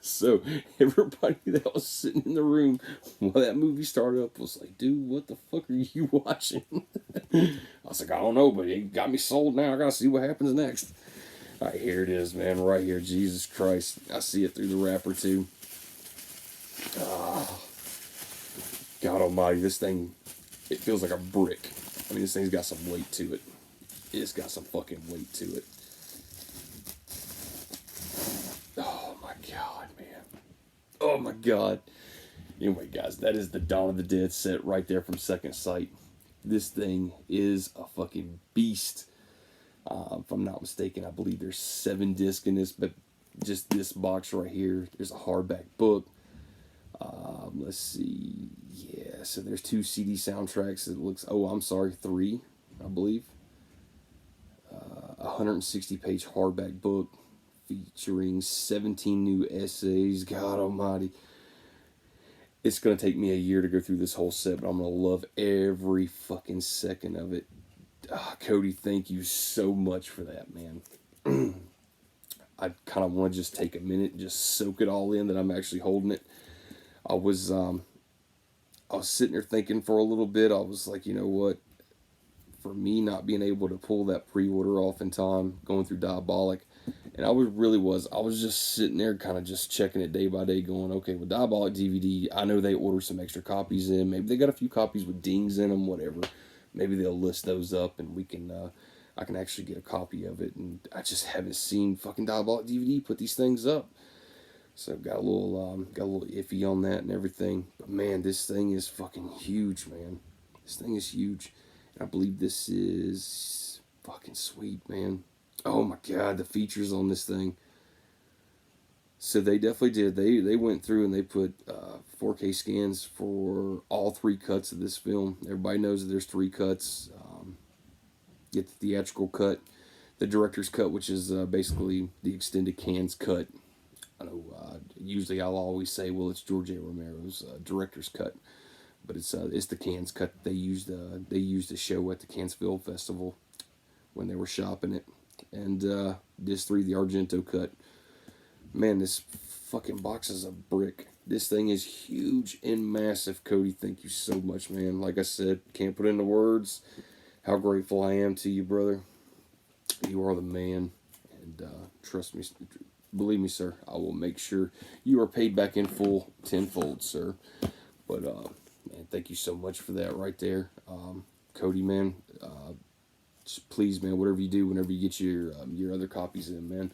So everybody that was sitting in the room while that movie started up was like, dude, what the fuck are you watching? I was like, I don't know, but it got me sold now. I gotta see what happens next. All right, here it is, man, right here. Jesus Christ. I see it through the wrapper too. Oh, God almighty, this thing, it feels like a brick. I mean, this thing's got some weight to it. It's got some fucking weight to it. Oh my God, man. Oh my God. Anyway, guys, that is the Dawn of the Dead set right there from Second Sight. This thing is a fucking beast. If I'm not mistaken, I believe there's 7 discs in this, but just this box right here, there's a hardback book. Let's see. Yeah, so there's 2 CD soundtracks. It looks, oh, I'm sorry, 3, I believe. 160-page hardback book featuring 17 new essays. God almighty. It's going to take me a year to go through this whole set, but I'm going to love every fucking second of it. Cody, thank you so much for that, man. I kind of want to just take a minute and just soak it all in that I'm actually holding it. I was sitting there thinking for a little bit. I was like, you know what? For me not being able to pull that pre-order off in time, going through Diabolic, and I was just sitting there kind of just checking it day by day, going, okay, with Diabolic DVD, I know they order some extra copies in. Maybe they got a few copies with dings in them, whatever. Maybe they'll list those up and we can, I can actually get a copy of it. And I just haven't seen fucking Diabolic DVD put these things up. So got a little iffy on that and everything. But man, this thing is fucking huge, man. This thing is huge. And I believe this is fucking sweet, man. Oh my god, the features on this thing. So they definitely did. They went through and they put 4K scans for all 3 cuts of this film. Everybody knows that there's 3 cuts. Get the theatrical cut, the director's cut, which is basically the extended cans cut. I know usually I'll always say, well, it's George A. Romero's director's cut, but it's the cans cut they used to show at the Cannes Film Festival when they were shopping it, and disc 3, the Argento cut. Man, this fucking box is a brick. This thing is huge and massive. Cody, thank you so much, man. Like I said, can't put into words how grateful I am to you, brother. You are the man, and trust me, believe me, sir, I will make sure you are paid back in full, tenfold, sir. But man, thank you so much for that right there, Cody, man. Just please, man, whatever you do, whenever you get your other copies in, man,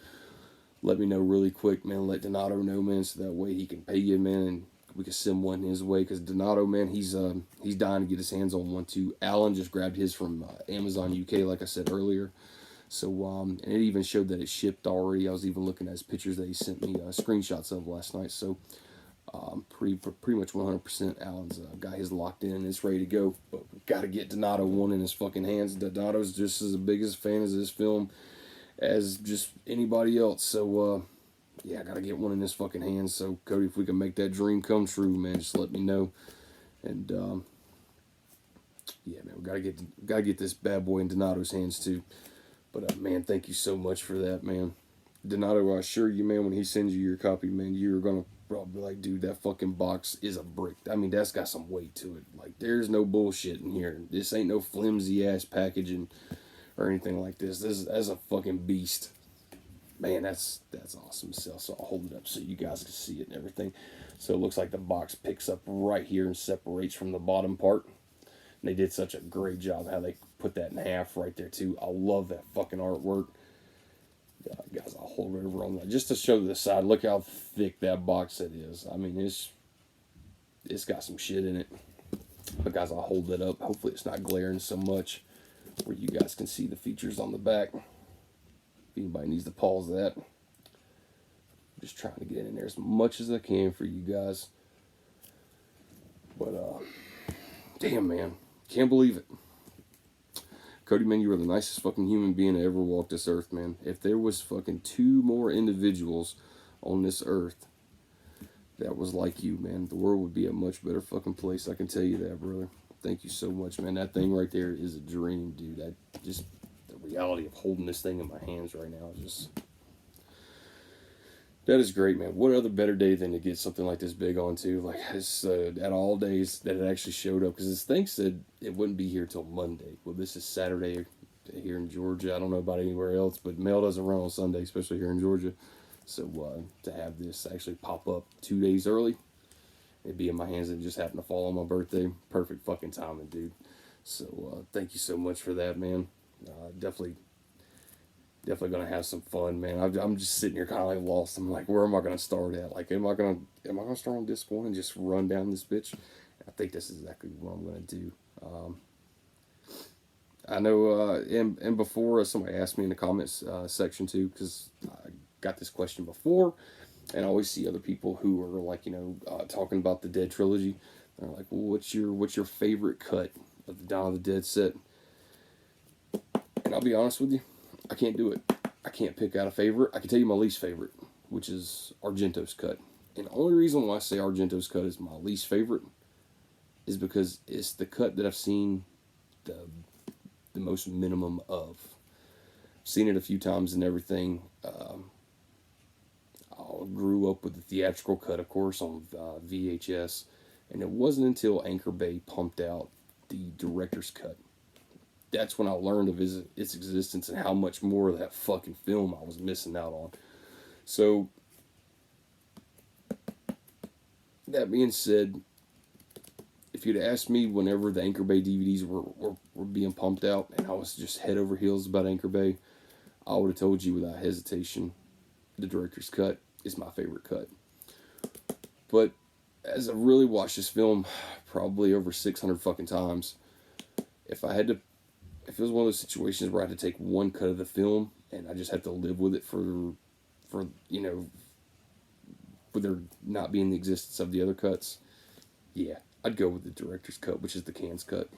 let me know really quick, man. Let Donato know, man, so that way he can pay you, man, and we can send one his way. Because Donato, man, he's dying to get his hands on one too. Alan just grabbed his from Amazon UK, like I said earlier. So and it even showed that it shipped already. I was even looking at his pictures that he sent me screenshots of last night. So pretty much 100% Alan's got his locked in and it's ready to go. But we got to get Donato one in his fucking hands. Donato's just as big as a fan of this film as just anybody else. So yeah, I got to get one in his fucking hands. So Cody, if we can make that dream come true, man, just let me know. And yeah, man, we gotta get this bad boy in Donato's hands too. But man, thank you so much for that, man. Donato, I assure you, man, when he sends you your copy, man, you're gonna probably be like, dude, that fucking box is a brick. I mean, that's got some weight to it. Like, there's no bullshit in here. This ain't no flimsy ass packaging or anything like this. That's a fucking beast. Man, that's awesome. So I'll hold it up so you guys can see it and everything. So it looks like the box picks up right here and separates from the bottom part. And they did such a great job how they put that in half right there too. I love that fucking artwork. Guys, I'll hold it over on that just to show the side. Look how thick that box set is. I mean, it's got some shit in it. But guys, I'll hold that up. Hopefully it's not glaring so much where you guys can see the features on the back. If anybody needs to pause that. I'm just trying to get in there as much as I can for you guys. But damn, man, can't believe it. Cody, man, you are the nicest fucking human being to ever walk this earth, man. If there was fucking 2 more individuals on this earth that was like you, man, the world would be a much better fucking place. I can tell you that, brother. Thank you so much, man. That thing right there is a dream, dude. The reality of holding this thing in my hands right now is just... That is great, man. What other better day than to get something like this big onto? Like, it's at all days that it actually showed up. Because this thing said it wouldn't be here till Monday. Well, this is Saturday here in Georgia. I don't know about anywhere else, but mail doesn't run on Sunday, especially here in Georgia. So to have this actually pop up 2 days early, it'd be in my hands and just happened to fall on my birthday. Perfect fucking timing, dude. So thank you so much for that, man. Definitely Definitely gonna have some fun, man. I'm just sitting here kind of like lost. I'm like, where am I gonna start at? Like, am I gonna start on disc one and just run down this bitch? I think that's exactly what I'm gonna do. I know, and before somebody asked me in the comments section too, because I got this question before, and I always see other people who are like, talking about the Dead trilogy. They're like, well, what's your favorite cut of the Dawn of the Dead set? And I'll be honest with you, I can't do it. I can't pick out a favorite. I can tell you my least favorite, which is Argento's cut. And the only reason why I say Argento's cut is my least favorite is because it's the cut that I've seen the most minimum of. I've seen it a few times and everything. I grew up with the theatrical cut, of course, on VHS, and it wasn't until Anchor Bay pumped out the director's cut. That's when I learned of its existence and how much more of that fucking film I was missing out on. So, that being said, if you'd asked me whenever the Anchor Bay DVDs were being pumped out and I was just head over heels about Anchor Bay, I would have told you without hesitation the director's cut is my favorite cut. But as I really watched this film probably over 600 fucking times, if it was one of those situations where I had to take one cut of the film and I just had to live with it for with there not being the existence of the other cuts, yeah, I'd go with the director's cut, which is the Cannes cut.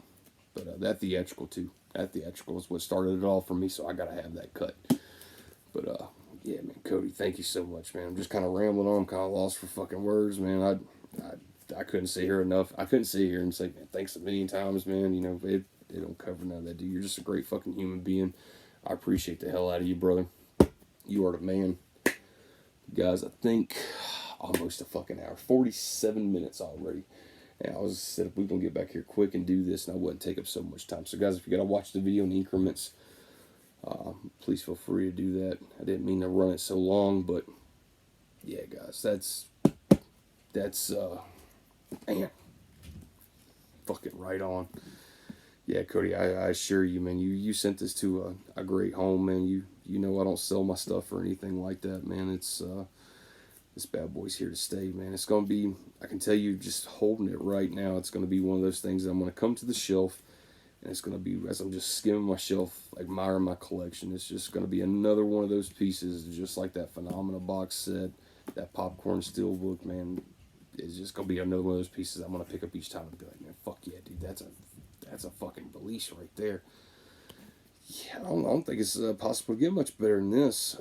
But that theatrical too. That theatrical is what started it all for me, so I gotta have that cut. But yeah, man, Cody, thank you so much, man. I'm just kind of rambling on. I'm kind of lost for fucking words, man. I couldn't sit here enough. I couldn't sit here and say, man, thanks a million times, man. It don't cover none of that, dude. You're just a great fucking human being. I appreciate the hell out of you, brother. You are the man. Guys, I think almost a fucking hour. 47 minutes already. And I was said if we can get back here quick and do this, and I wouldn't take up so much time. So, guys, if you gotta watch the video in increments, please feel free to do that. I didn't mean to run it so long, but yeah, guys, that's man, fucking right on. Yeah, Cody, I assure you, man, you sent this to a great home, man. You know I don't sell my stuff or anything like that, man. It's this bad boy's here to stay, man. It's gonna be, I can tell you, just holding it right now, it's gonna be one of those things that I'm gonna come to the shelf, and it's gonna be, as I'm just skimming my shelf, admiring my collection, it's just gonna be another one of those pieces, just like that Phenomena box set, that Popcorn Steelbook, man. It's just gonna be another one of those pieces I'm gonna pick up each time and be like, man, fuck yeah, dude, that's a fucking release right there. Yeah, I don't think it's possible to get much better than this.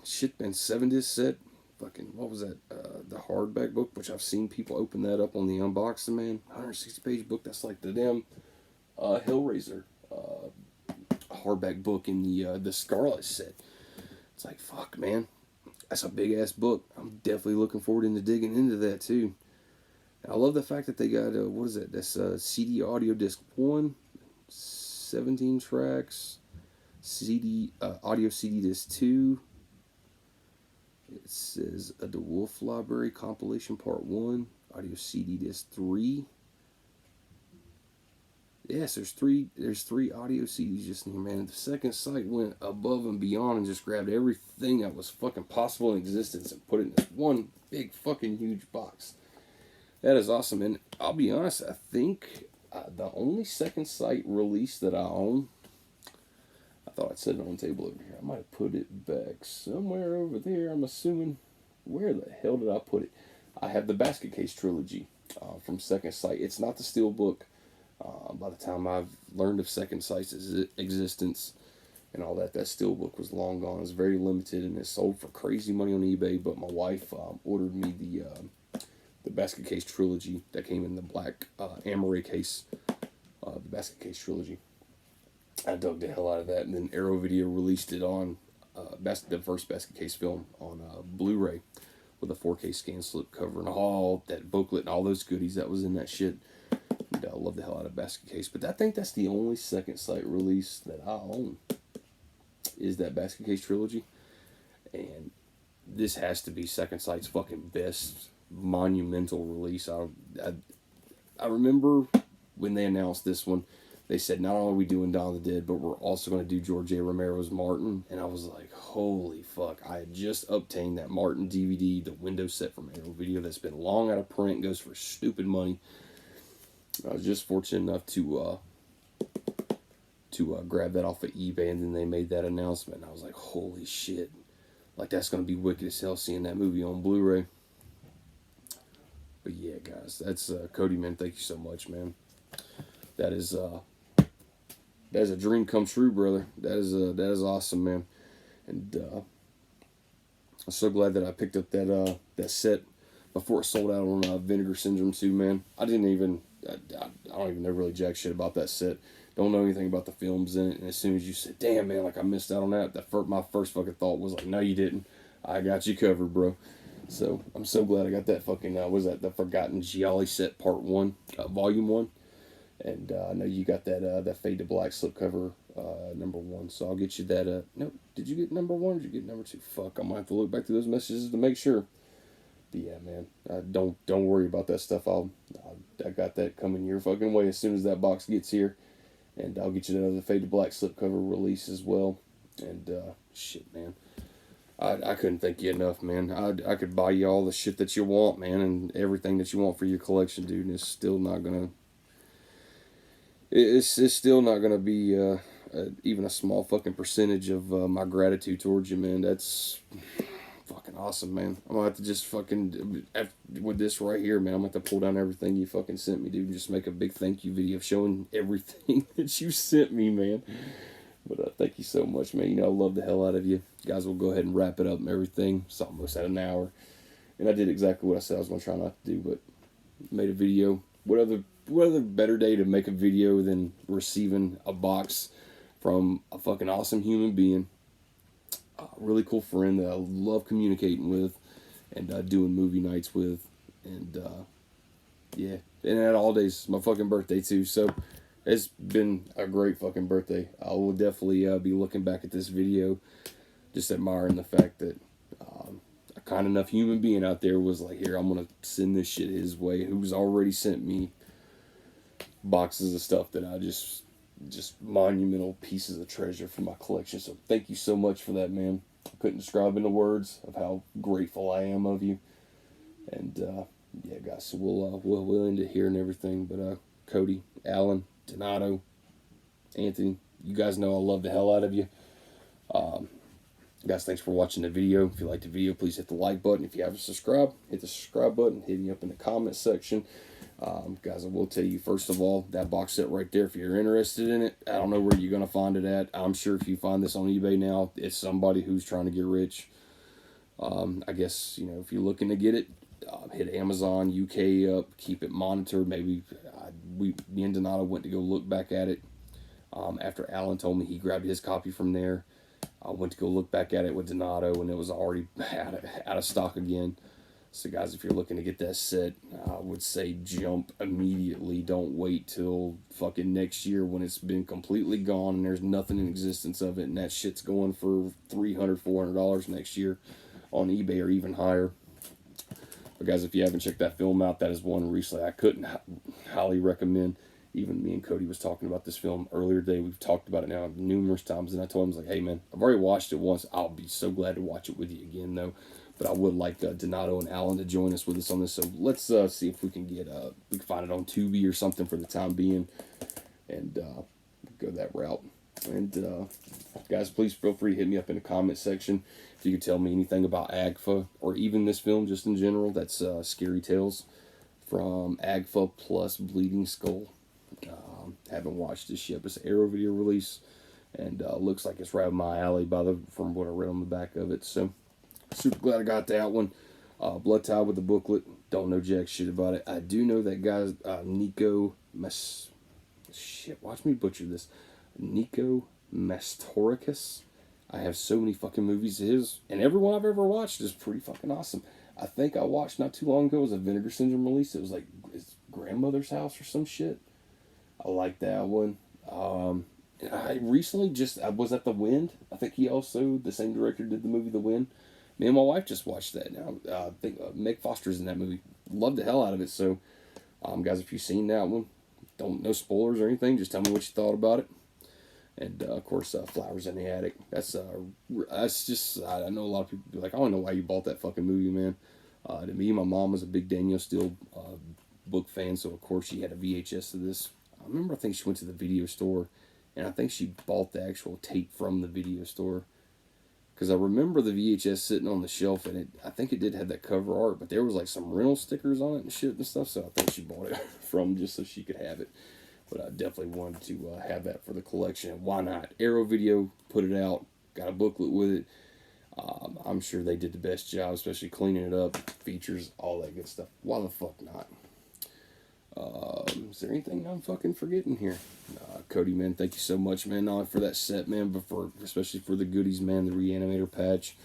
Shit, man, 7-disc set. Fucking, what was that? The hardback book, which I've seen people open that up on the unboxing, man. 160-page book. That's like the damn Hellraiser hardback book in the Scarlet set. It's like, fuck, man. That's a big ass book. I'm definitely looking forward into digging into that too. And I love the fact that they got what is it? That's CD audio disc 1, 17 tracks. CD audio CD disc 2. It says a DeWolf Library compilation part 1, audio CD disc 3. Yes, there's three audio CDs just in here, man. The Second Sight went above and beyond and just grabbed everything that was fucking possible in existence and put it in this one big fucking huge box. That is awesome, and I'll be honest, I think the only Second Sight release that I own, I thought I'd set it on the table over here. I might have put it back somewhere over there, I'm assuming. Where the hell did I put it? I have the Basket Case trilogy from Second Sight. It's not the Steelbook. By the time I've learned of Second Sight's existence and all that Steelbook was long gone. It was very limited and it sold for crazy money on eBay, but my wife ordered me the Basket Case trilogy that came in the black Amaray case, the Basket Case trilogy. I dug the hell out of that, and then Arrow Video released it on the first Basket Case film on Blu-ray with a 4K scan slip cover and all that booklet and all those goodies that was in that shit. And I love the hell out of Basket Case, but I think that's the only Second Sight release that I own is that Basket Case trilogy, and this has to be Second Sight's fucking best monumental release. I remember when they announced this one, they said, not only are we doing Dawn of the Dead, but we're also going to do George A. Romero's Martin. And I was like, holy fuck. I had just obtained that Martin DVD, the window set from Arrow Video that's been long out of print, goes for stupid money. I was just fortunate enough to grab that off of eBay, and then they made that announcement. And I was like, holy shit. Like, that's going to be wicked as hell seeing that movie on Blu-ray. But yeah, guys, that's Cody, man. Thank you so much, man. That is a dream come true, brother. That is awesome, man. And I'm so glad that I picked up that set before it sold out on Vinegar Syndrome 2, man. I don't even know really jack shit about that set. Don't know anything about the films in it. And as soon as you said, damn, man, like I missed out on that, my first fucking thought was like, no, you didn't. I got you covered, bro. So I'm so glad I got that fucking, the Forgotten Gialli set part 1, volume 1. And I know you got that Fade to Black slipcover number 1. So I'll get you that. No, did you get number 1 or did you get number 2? Fuck, I might have to look back through those messages to make sure. But yeah, man, don't worry about that stuff. I got that coming your fucking way as soon as that box gets here. And I'll get you another Fade to Black slipcover release as well. And shit, man, I couldn't thank you enough, man. I could buy you all the shit that you want, man, and everything that you want for your collection, dude. And it's still not gonna. It's still not gonna be even a small fucking percentage of my gratitude towards you, man. That's fucking awesome, man. I'm gonna have to just fucking, with this right here, man, I'm gonna have to pull down everything you fucking sent me, dude, and just make a big thank you video showing everything that you sent me, man. But thank you so much, man. You know, I love the hell out of you. Guys, we'll go ahead and wrap it up and everything. It's almost at an hour. And I did exactly what I said I was gonna try not to do, but made a video. What other better day to make a video than receiving a box from a fucking awesome human being, a really cool friend that I love communicating with and doing movie nights with, and yeah, and that all day's my fucking birthday too, so it's been a great fucking birthday. I will definitely be looking back at this video just admiring the fact that a kind enough human being out there was like, here, I'm gonna send this shit his way, who's already sent me boxes of stuff that I just monumental pieces of treasure for my collection. So thank you so much for that, man. I couldn't describe in the words of how grateful I am of you. And yeah, guys, so we'll end it here and everything. But Cody, Alan, Donato, Anthony, you guys know I love the hell out of you. Guys, thanks for watching the video. If you liked the video, please hit the like button. If you haven't subscribed, hit the subscribe button. Hit me up in the comment section. Guys, I will tell you, first of all, that box set right there, if you're interested in it, I don't know where you're going to find it at. I'm sure if you find this on eBay now, it's somebody who's trying to get rich. I guess, you know, if you're looking to get it, hit Amazon UK up, keep it monitored. Maybe me and Donato went to go look back at it. After Alan told me he grabbed his copy from there, I went to go look back at it with Donato, and it was already out of stock again. So guys, if you're looking to get that set, I would say jump immediately. Don't wait till fucking next year when it's been completely gone and there's nothing in existence of it, and that shit's going for $300, $400 next year on eBay or even higher. But guys, if you haven't checked that film out, that is one recently I couldn't highly recommend. Even me and Cody was talking about this film earlier today. We've talked about it now numerous times, and I told him, I was like, hey man, I've already watched it once. I'll be so glad to watch it with you again though. But I would like Donato and Alan to join us with us on this. So let's see if we can get we can find it on Tubi or something for the time being, and go that route. And guys, please feel free to hit me up in the comment section if you could tell me anything about AGFA or even this film just in general. That's Scary Tales from AGFA plus Bleeding Skull. Haven't watched this yet, but it's an Arrow Video release, and looks like it's right up my alley from what I read on the back of it. So. Super glad I got that one. Blood Tide with the booklet. Don't know jack shit about it. I do know that guy's Nico shit, watch me butcher this. Nico Mastoricus. I have so many fucking movies of his, and every one I've ever watched is pretty fucking awesome. I think I watched not too long ago was a Vinegar Syndrome release. It was like his grandmother's house or some shit. I like that one. I recently I was at The Wind. I think he also, the same director, did the movie The Wind. Me and my wife just watched that now. I think Meg Foster's in that movie. Loved the hell out of it. So, guys, if you've seen that one, don't, no spoilers or anything. Just tell me what you thought about it. And of course, Flowers in the Attic. That's just, I know a lot of people be like, I don't know why you bought that fucking movie, man. To me, my mom was a big Danielle Steele book fan, so of course she had a VHS of this. I remember, I think she went to the video store, and I think she bought the actual tape from the video store. Because I remember the VHS sitting on the shelf, and I think it did have that cover art, but there was like some rental stickers on it and shit and stuff, so I think she bought it from just so she could have it. But I definitely wanted to have that for the collection. Why not? Arrow Video put it out, got a booklet with it. I'm sure they did the best job, especially cleaning it up, features, all that good stuff. Why the fuck not? Is there anything I'm fucking forgetting here? Cody, man, thank you so much, man, not only for that set, man, but especially for the goodies, man, the Reanimator patch,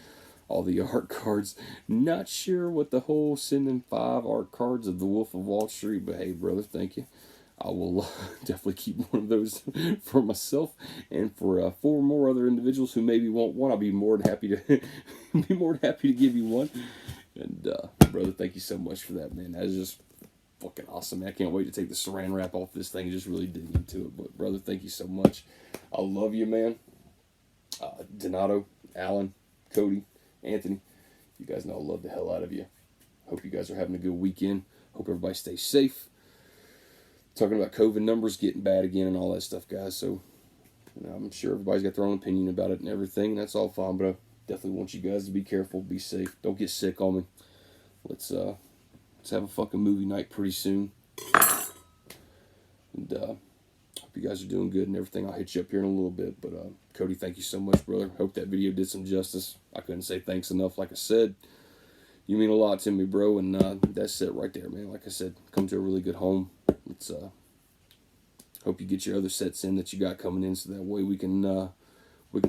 all the art cards. Not sure what the whole sending 5 art cards of the Wolf of Wall Street, but hey, brother, thank you. I will definitely keep one of those for myself and for 4 more other individuals who maybe want one. I'll be more than happy to give you one. And brother, thank you so much for that, man. That is just fucking awesome, man. I can't wait to take the saran wrap off this thing and just really dig into it. But brother, thank you so much. I love you, man. Donato, Alan, Cody, Anthony, you guys know I love the hell out of you. Hope you guys are having a good weekend. Hope everybody stays safe. Talking about COVID numbers getting bad again and all that stuff, guys. So, I'm sure everybody's got their own opinion about it and everything, and that's all fine. But I definitely want you guys to be careful, be safe. Don't get sick on me. Let's have a fucking movie night pretty soon. And hope you guys are doing good and everything. I'll hit you up here in a little bit. But Cody, thank you so much, brother. Hope that video did some justice. I couldn't say thanks enough. Like I said, you mean a lot to me, bro. And that's it right there, man. Like I said, come to a really good home. Let's hope you get your other sets in that you got coming in, so that way we can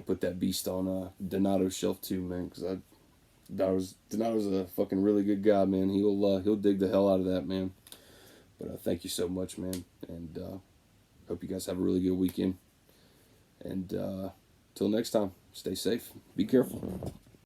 put that beast on Donato's shelf too, man. Because Donato's a fucking really good guy, man. He'll dig the hell out of that, man. But thank you so much, man. And hope you guys have a really good weekend. And till next time, stay safe. Be careful.